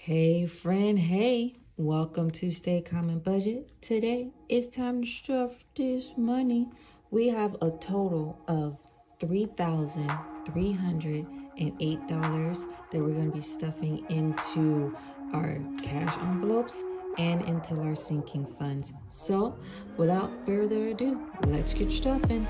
Hey friend, hey, welcome to Stay Calm and Budget. Today it's time to stuff this money. We have a total of $3,308 that we're going to be stuffing into our cash envelopes and into our sinking funds. So without further ado, let's get stuffing.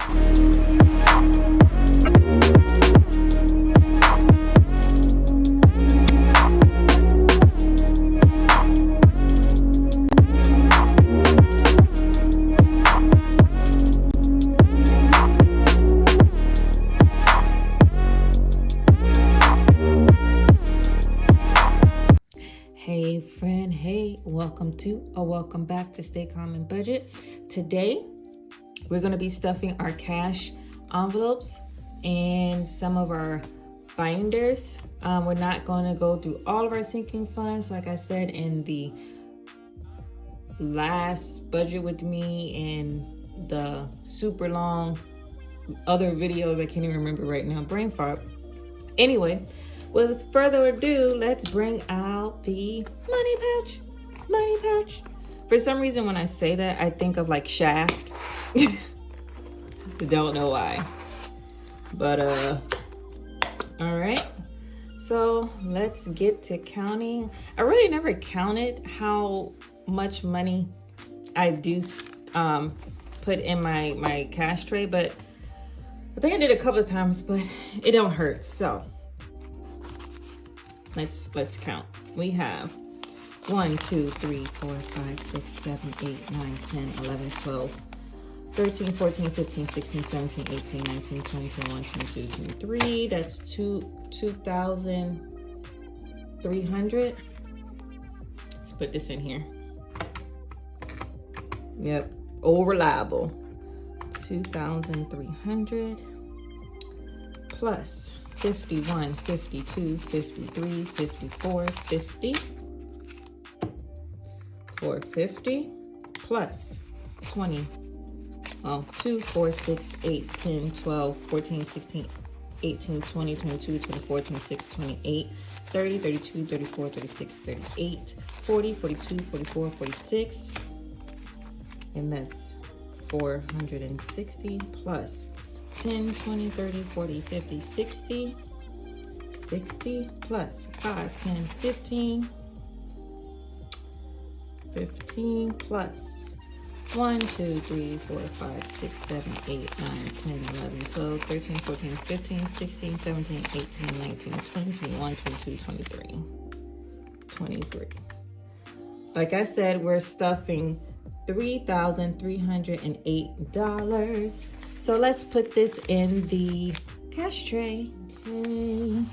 Hey friend, hey, welcome back to Stay Calm and Budget. Today, we're going to be stuffing our cash envelopes and some of our binders. We're not going to go through all of our sinking funds. Like I said in the last budget with me and the super long other videos, I can't even remember right now, brain fart. Anyway, with further ado, let's bring out the money pouch. Money pouch. For some reason, when I say that, I think of like Shaft. Don't know why. But, all right. So let's get to counting. I really never counted how much money I do put in my cash tray, but I think I did a couple of times, but it don't hurt. So let's count. We have 1, 2, 3, 4, 5, 6, 7, 8, 9, 10, 11, 12, 13, 14, 15, 16, 17, 18, 19, 20, 21, 22, 23. That's 2,300. Let's put this in here. Yep, all reliable. 2,300 plus 51, 52, 53, 54, 50. 450 plus 20. Well, 2, 4, 6, 8, 10, 12, 14, 16, 18, 20, 22, 24, 26, 28, 30, 32, 34, 36, 38, 40, 42, 44, 46. And that's 460 plus 10, 20, 30, 40, 50, 60. 60 plus 5, 10, 15. 15 plus 1, 2, 3, 4, 5, 6, 7, 8, 9, 10, 11, 12, 13, 14, 15, 16, 17, 18, 19, 20, 21, 22, 23. 23. Like I said, we're stuffing $3,308. So let's put this in the cash tray. Okay.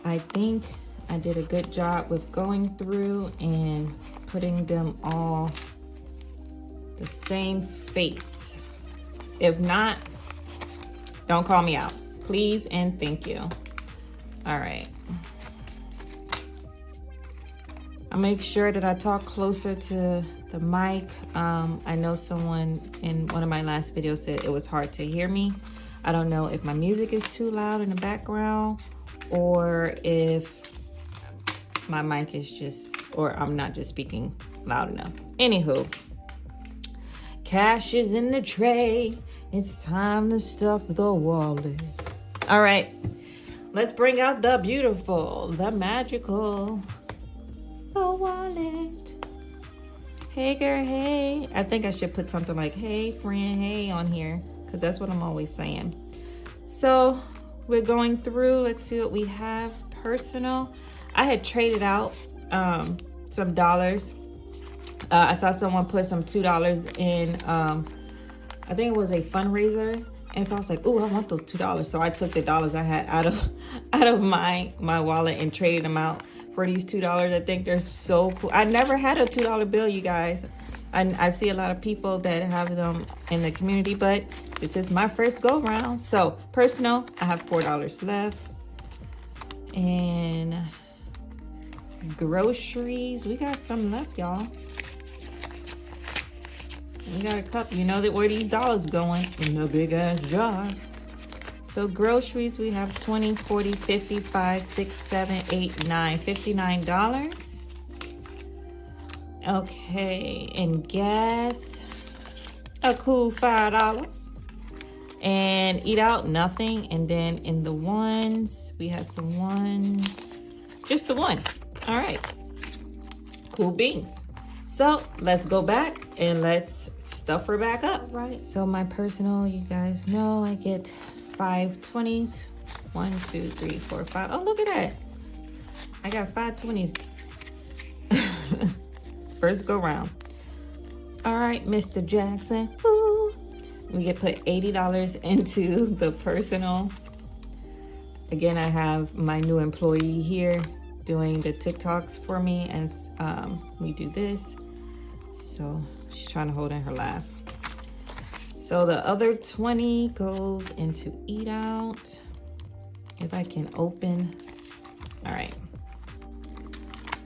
I think I did a good job with going through and putting them all the same face. If not, don't call me out. Please and thank you. All right. I'll make sure that I talk closer to the mic. I know someone in one of my last videos said it was hard to hear me. I don't know if my music is too loud in the background or if my mic is just, or I'm not just speaking loud enough. Anywho, cash is in the tray. It's time to stuff the wallet. All right, let's bring out the beautiful, the magical, the wallet. Hey girl, hey. I think I should put something like, hey friend, hey on here, because that's what I'm always saying. So we're going through, let's see what we have. Personal. I had traded out some dollars. I saw someone put some $2 in, I think it was a fundraiser. And so I was like, ooh, I want those $2. So I took the dollars I had out of my wallet and traded them out for these $2. I think they're so cool. I never had a $2 bill, you guys. I see a lot of people that have them in the community, but this is my first go round. So personal, I have $4 left. And groceries, we got some left, y'all. We got a couple. You know that where these dollars going in the big ass jar. So groceries, we have 20, 40, 55, 6, 7, 8, 9, $59. Okay, and gas, a cool $5. And eat out, nothing. And then in the ones, we have some ones, just the one. All right, cool beans. So let's go back and let's stuff her back up. Right, so my personal, you guys know I get 5 20s. 1, 2, 3, 4, 5. Oh, look at that. I got 5 20s. First go round. All right, Mr. Jackson. Woo. We get put $80 into the personal. Again, I have my new employee here doing the TikToks for me as we do this. So she's trying to hold in her laugh. So the other 20 goes into eat out. If I can open. All right.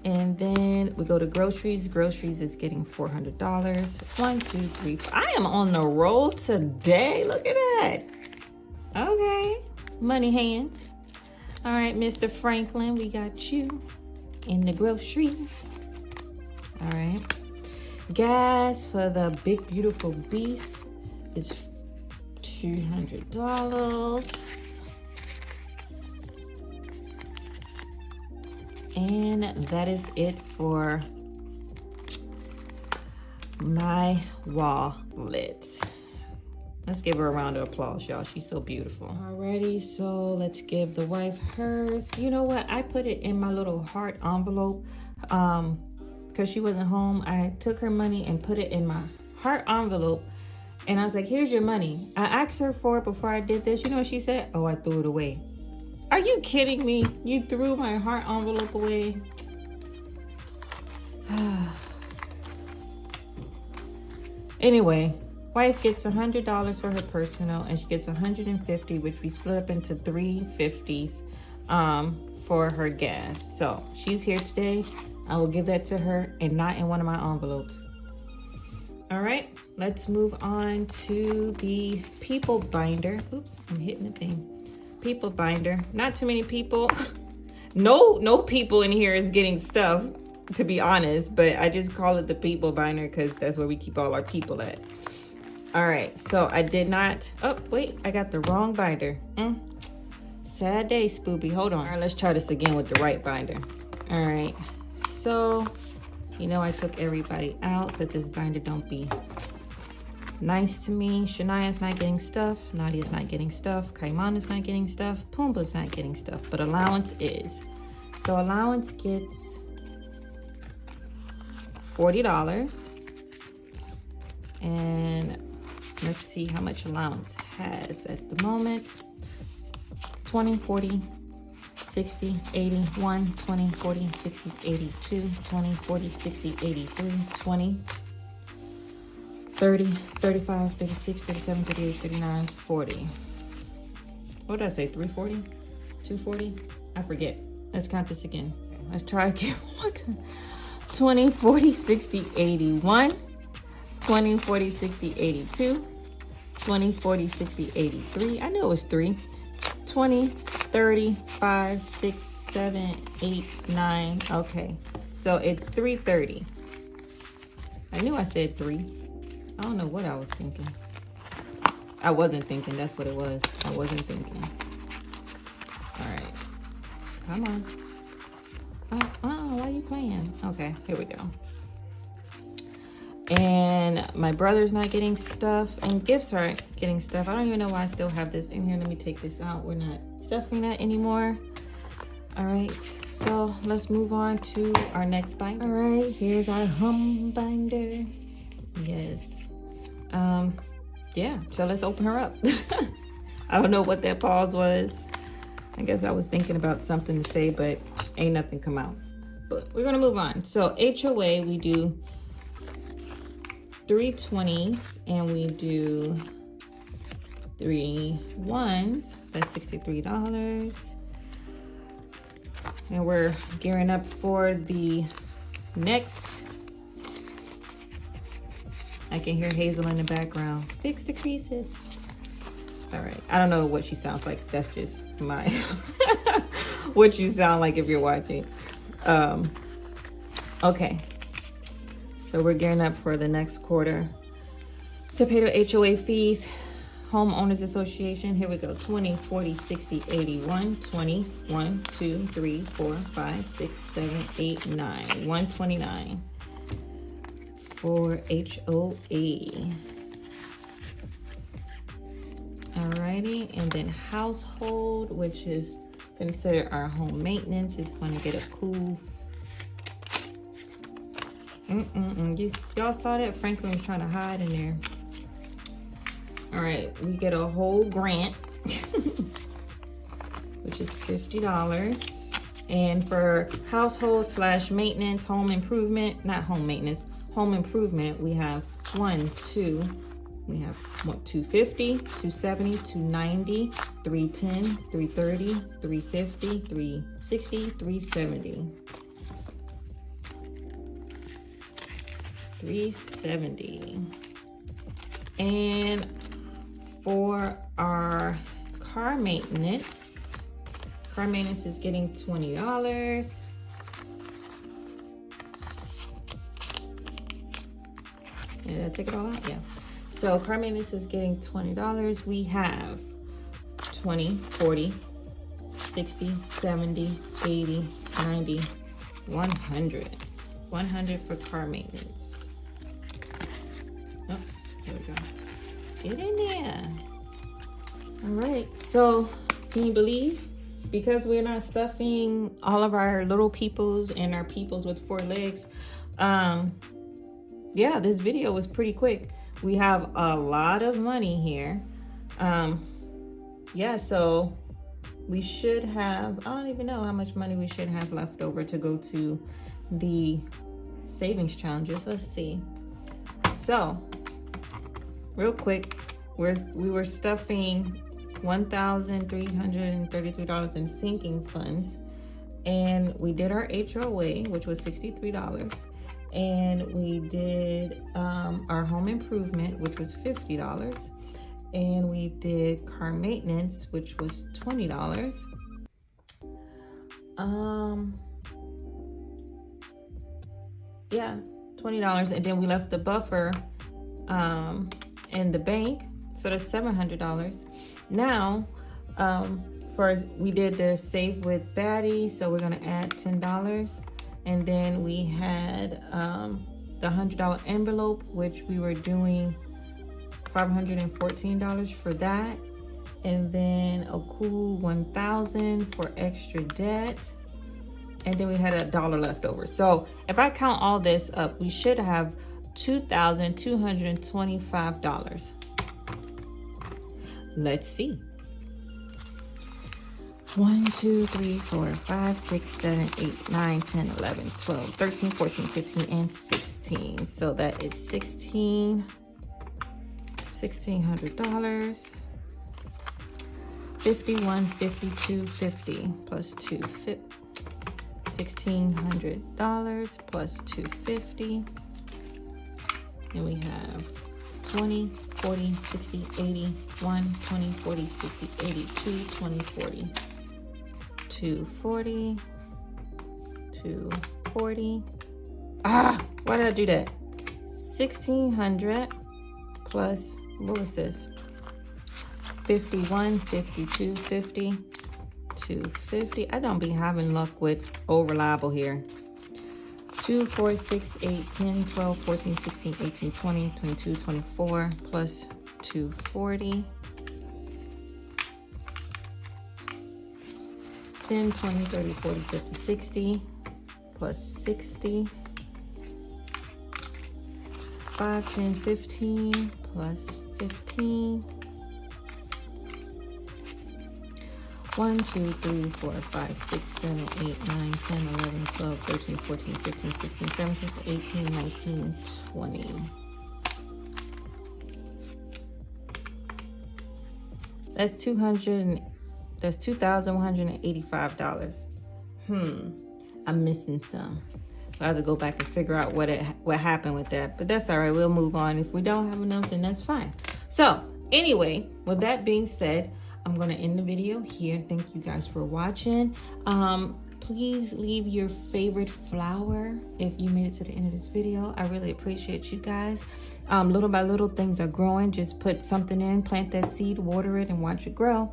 And then we go to groceries. Groceries is getting $400. 1, 2, 3, 4. I am on the roll today. Look at that. Okay. Money hands. All right, Mr. Franklin, we got you in the groceries. All right. Gas for the big, beautiful beast is $200. And that is it for my wallet. Let's give her a round of applause, y'all. She's so beautiful. Alrighty, so let's give the wife hers. You know what? I put it in my little heart envelope because she wasn't home. I took her money and put it in my heart envelope. And I was like, here's your money. I asked her for it before I did this. You know what she said? Oh, I threw it away. Are you kidding me? You threw my heart envelope away. Anyway, wife gets $100 for her personal, and she gets $150, which we split up into 3 50s for her gas. So she's here today. I will give that to her and not in one of my envelopes. All right, let's move on to the people binder. Oops, I'm hitting the thing. People binder. Not too many people. No people in here is getting stuff, to be honest, but I just call it the people binder because that's where we keep all our people at. All right, so I did not, oh wait, I got the wrong binder. Sad day, Spoopy. Hold on. All right, let's try this again with the right binder. All right, so you know I took everybody out, but this binder don't be nice to me. Shania's not getting stuff. Nadia's not getting stuff. Kaimana's not getting stuff. Pumbaa's not getting stuff. But allowance is. So allowance gets $40. And let's see how much allowance has at the moment. 20, 40, 60, 80, 1, 20, 40, 60, 82, 20, 40, 60, 83, 20, 30, 35, 36, 37, 38, 39, 40. What did I say? 340? 240? I forget. Let's count this again. Okay, let's try again. What? 20, 40, 60, 81. 20, 40, 60, 82. 20, 40, 60, 83. I knew it was 3. 20, 30, 5, 6, 7, 8, 9. Okay. So it's 330. I knew I said 3. I don't know what I was thinking. I wasn't thinking. That's what it was. I wasn't thinking. All right. Come on. Oh, why are you playing? Okay, here we go. And my brother's not getting stuff, and gifts aren't getting stuff. I don't even know why I still have this in here. Let me take this out. We're not stuffing that anymore. All right, so let's move on to our next binder. All right, here's our hum binder. Yes. Yeah, so let's open her up. I don't know what that pause was. I guess I was thinking about something to say, but ain't nothing come out. But we're gonna move on. So HOA, we do 3 20s and we do 3 1s. That's $63. And we're gearing up for the next. I can hear Hazel in the background. Fix the creases. All right. I don't know what she sounds like. That's just my what you sound like if you're watching. Okay. So we're gearing up for the next quarter to pay the HOA fees. Homeowners Association. Here we go. 20, 40, 60, 81, 20, 1, 2, 3, 4, 5, 6, 7, 8, 9. 129 for HOA. Alrighty, and then household, which is considered our home maintenance, is going to get a cool. Y'all saw that? Franklin was trying to hide in there. All right, we get a whole grant, which is $50. And for household / maintenance, home improvement, not home maintenance, home improvement, we have 250, 270, 290, 310, 330, 350, 360, 370. 370. And for our car maintenance is getting $20. Did I take it all out? Yeah. So car maintenance is getting $20. We have 20, 40, 60, 70, 80, 90, 100. 100 for car maintenance. Oh, there we go. Get in there. All right, so can you believe? Because we're not stuffing all of our little peoples and our peoples with 4 legs, yeah, this video was pretty quick. We have a lot of money here. Yeah, so we should have, I don't even know how much money we should have left over to go to the savings challenges. Let's see. So real quick, we were stuffing $1,333 in sinking funds, and we did our HOA, which was $63, and we did our home improvement, which was $50, and we did car maintenance, which was $20. Yeah, $20, and then we left the buffer in the bank, so that's $700. Now, we did the save with Batty, so we're gonna add $10, and then we had the $100 envelope, which we were doing $514 for that, and then a cool $1,000 for extra debt. And then we had $1 left over. So if I count all this up, we should have $2,225. Let's see. 1, 2, 3, 4, 5, 6, 7, 8, 9, 10, 11, 12, 13, 14, 15, and 16. So that is $1,600. 51, 52, 50 plus 250. $1,600 plus $250, and we have 20, 40, 60, 80, 1, 20, 40, 60, 80, 2, 20, 40, 240, 240. Why did I do that? 1,600 plus, what was this? 51, 52, 50. 250. I don't be having luck with old reliable here. 2, 4, 6, 8, 10, 12, 14, 16, 18, 20, 22, 24 plus 240. 10, 20, 30, 40, 50, 60 plus 60. 5, 10, 15 plus 15. 1, 2, 3, 4, 5, 6, 7, 8, 9, 10, 11, 12, 13, 14, 15, 16, 17, 18, 19, 20. That's $2,185. I'm missing some. I have to go back and figure out what happened with that, but that's all right. We'll move on. If we don't have enough, then that's fine. So Anyway, with that being said, I'm going to end the video here. Thank you guys for watching. Please leave your favorite flower if you made it to the end of this video. I really appreciate you guys. Little by little, things are growing. Just put something in, plant that seed, water it, and watch it grow.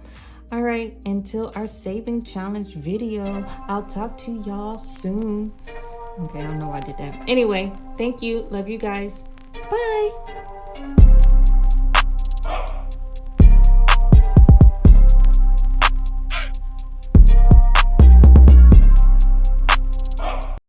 All right, until our saving challenge video, I'll talk to y'all soon. Okay, I don't know why I did that. Anyway, thank you. Love you guys. Bye.